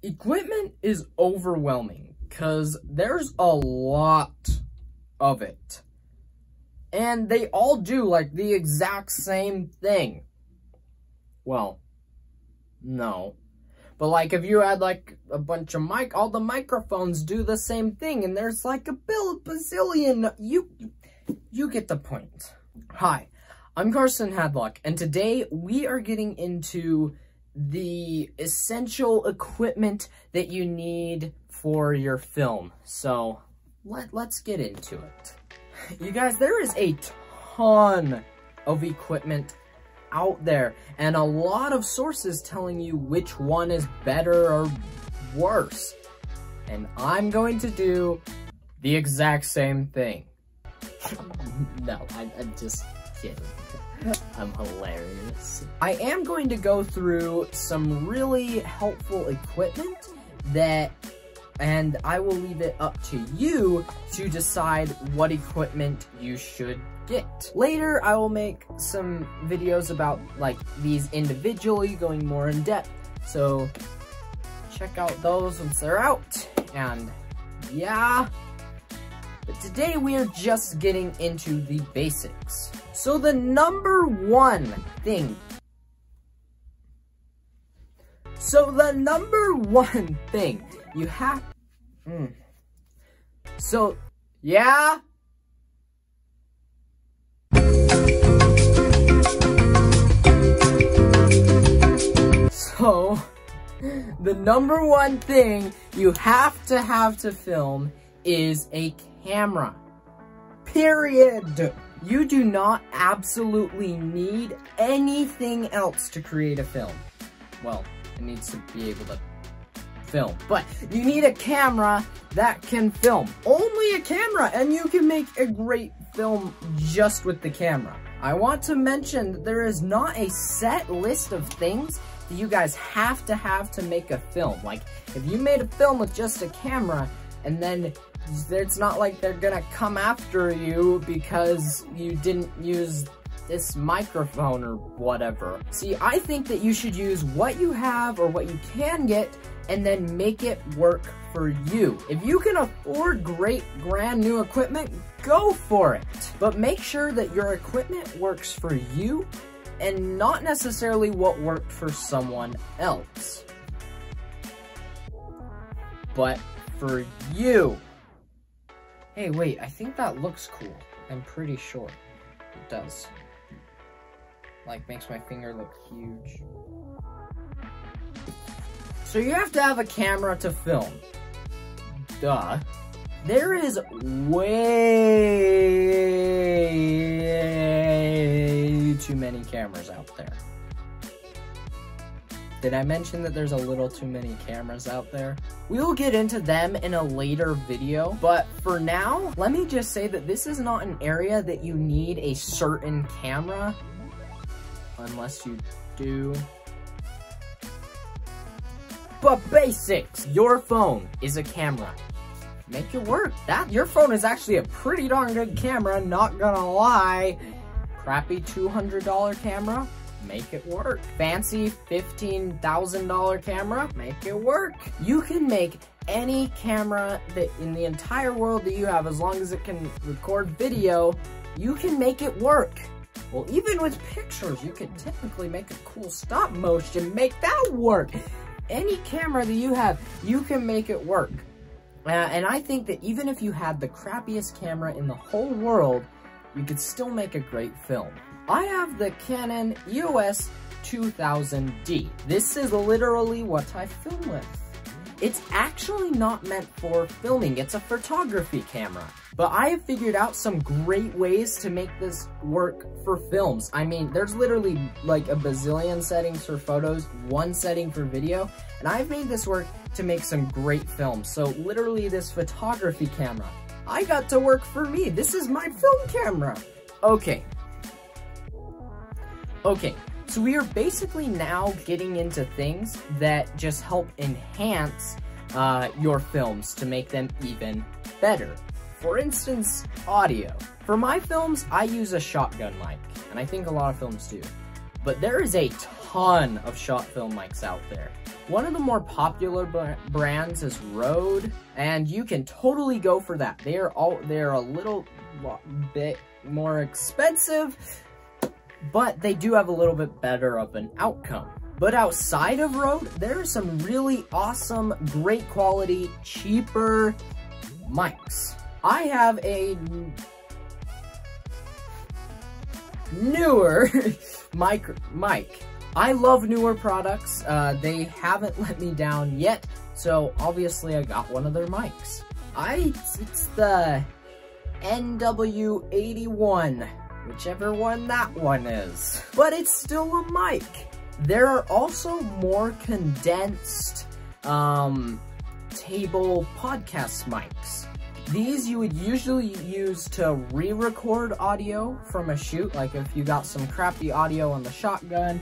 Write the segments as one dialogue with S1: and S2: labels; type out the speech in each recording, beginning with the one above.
S1: Equipment is overwhelming because there's a lot of it. And they all do like the exact same thing. Well, no. But like if you had like a bunch of all the microphones do the same thing, and there's like a bazillion. You get the point. Hi, I'm Carson Hadlock, and today we are getting into the essential equipment that you need for your film. So let's get into it. You guys, there is a ton of equipment out there and a lot of sources telling you which one is better or worse. And I'm going to do the exact same thing. No, I'm just kidding. I'm hilarious. I am going to go through some really helpful equipment and I will leave it up to you to decide what equipment you should get. Later, I will make some videos about like these individually, going more in depth. So check out those once they're out. And yeah, but today we are just getting into the basics. So the number one thing you have, so yeah, so the number one thing you have to film is a camera, period. You do not absolutely need anything else to create a film. Well, it needs to be able to film, but you need a camera that can film. Only a camera, and you can make a great film just with the camera. I want to mention that there is not a set list of things that you guys have to make a film. Like, if you made a film with just a camera, and then it's not like they're gonna come after you because you didn't use this microphone or whatever. See, I think that you should use what you have or what you can get and then make it work for you. If you can afford great brand new equipment, go for it. But make sure that your equipment works for you and not necessarily what worked for someone else, but for you. Hey, wait, I think that looks cool. I'm pretty sure it does. Like, makes my finger look huge. So you have to have a camera to film. Duh. There is way too many cameras out there. Did I mention that there's a little too many cameras out there? We'll get into them in a later video, but for now, let me just say that this is not an area that you need a certain camera, unless you do. But basics, your phone is a camera. Make it work. Your phone is actually a pretty darn good camera, not gonna lie. Crappy $200 camera, make it work. Fancy $15,000 camera, make it work. You can make any camera that in the entire world that you have, as long as it can record video, you can make it work. Well, even with pictures, you can technically make a cool stop motion, make that work. Any camera that you have, you can make it work. And I think that even if you had the crappiest camera in the whole world, you could still make a great film. I have the Canon EOS 2000D. This is literally what I film with. It's actually not meant for filming, it's a photography camera. But I have figured out some great ways to make this work for films. I mean, there's literally like a bazillion settings for photos, one setting for video, and I've made this work to make some great films. So literally this photography camera, I got to work for me. This is my film camera. Okay, so we are basically now getting into things that just help enhance your films to make them even better. For instance, audio. For my films, I use a shotgun mic, and I think a lot of films do. but there is a ton of shot film mics out there. One of the more popular brands is Rode, and you can totally go for that. They're a little bit more expensive, but they do have a little bit better of an outcome. But outside of Rode, there are some really awesome, great quality, cheaper mics. I have a newer mic. I love newer products. They haven't let me down yet, so obviously I got one of their mics. It's the NW81, whichever one that one is. But it's still a mic. There are also more condensed table podcast mics. These you would usually use to re-record audio from a shoot. Like if you got some crappy audio on the shotgun,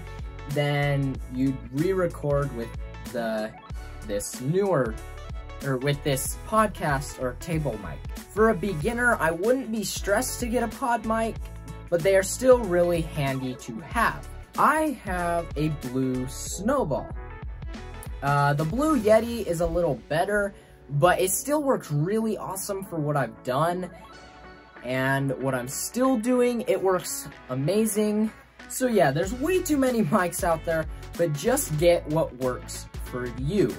S1: then you'd re-record with this podcast or table mic. For a beginner, I wouldn't be stressed to get a pod mic, but they are still really handy to have. I have a Blue Snowball. The Blue Yeti is a little better, but it still works really awesome for what I've done and what I'm still doing. It works amazing. So yeah, there's way too many mics out there, but just get what works for you.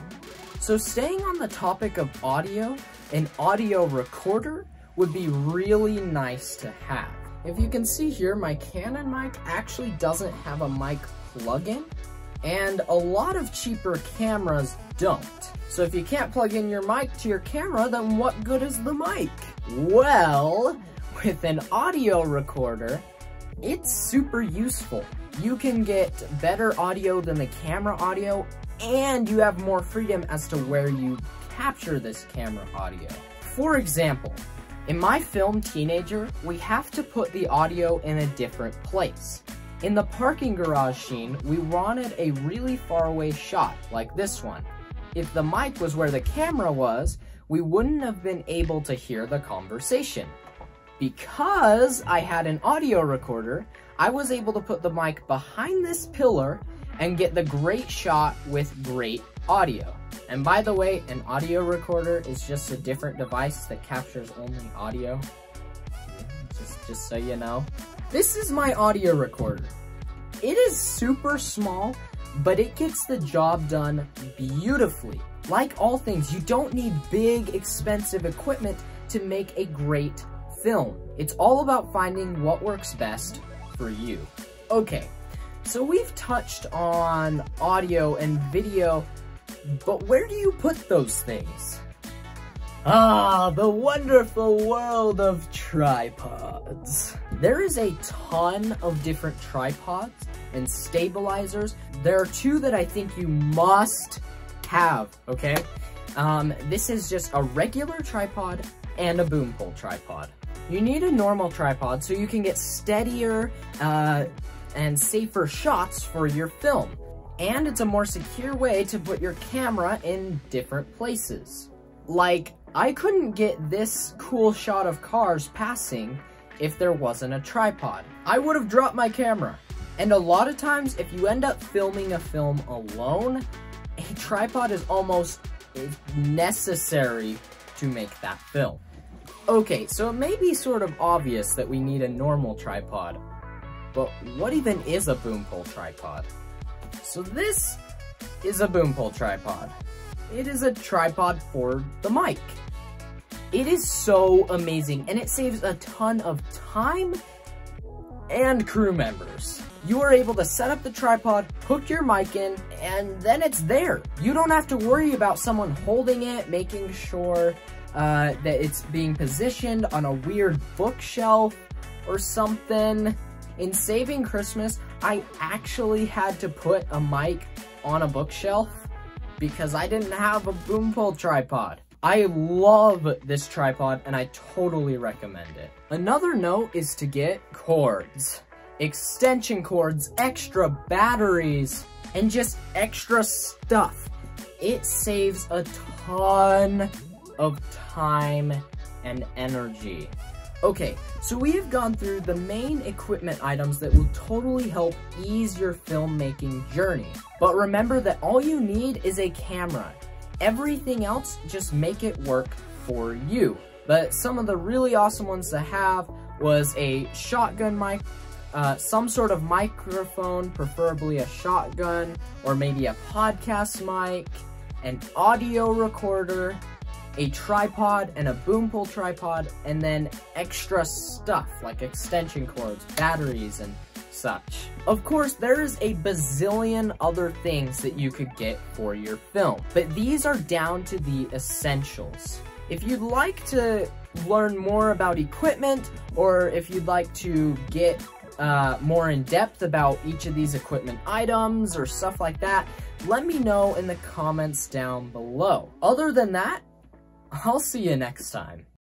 S1: So staying on the topic of audio, an audio recorder would be really nice to have. If you can see here, my Canon mic actually doesn't have a mic plug-in, and a lot of cheaper cameras don't. So if you can't plug in your mic to your camera, then what good is the mic? Well, with an audio recorder, it's super useful. You can get better audio than the camera audio, and you have more freedom as to where you capture this camera audio. For example, in my film Teenager, we have to put the audio in a different place. In the parking garage scene, we wanted a really far away shot, like this one. If the mic was where the camera was, we wouldn't have been able to hear the conversation. Because I had an audio recorder, I was able to put the mic behind this pillar and get the great shot with great audio. And by the way, an audio recorder is just a different device that captures only audio. Just so you know. This is my audio recorder. It is super small, but it gets the job done beautifully. Like all things, you don't need big, expensive equipment to make a great film. It's all about finding what works best for you. Okay, so we've touched on audio and video, but where do you put those things? Ah, the wonderful world of tripods. There is a ton of different tripods and stabilizers. There are two that I think you must have, okay? This is just a regular tripod and a boom pole tripod. You need a normal tripod so you can get steadier and safer shots for your film. And it's a more secure way to put your camera in different places. Like, I couldn't get this cool shot of cars passing if there wasn't a tripod. I would have dropped my camera. And a lot of times, if you end up filming a film alone, a tripod is almost necessary to make that film. Okay, so it may be sort of obvious that we need a normal tripod, but what even is a boom pole tripod? So this is a boom pole tripod. It is a tripod for the mic. It is so amazing, and it saves a ton of time and crew members. You are able to set up the tripod, hook your mic in, and then it's there. You don't have to worry about someone holding it, making sure that it's being positioned on a weird bookshelf or something. In Saving Christmas, I actually had to put a mic on a bookshelf because I didn't have a boom pole tripod. I love this tripod and I totally recommend it. Another note is to get cords. Extension cords, extra batteries, and just extra stuff. It saves a ton of time and energy. Okay, so we have gone through the main equipment items that will totally help ease your filmmaking journey. But remember that all you need is a camera. Everything else, just make it work for you. But some of the really awesome ones to have was a shotgun mic, some sort of microphone, preferably a shotgun, or maybe a podcast mic, an audio recorder, a tripod and a boom pole tripod, and then extra stuff like extension cords, batteries, and such. Of course, there is a bazillion other things that you could get for your film, but these are down to the essentials. If you'd like to learn more about equipment, or if you'd like to get more in depth about each of these equipment items or stuff like that, let me know in the comments down below. Other than that, I'll see you next time.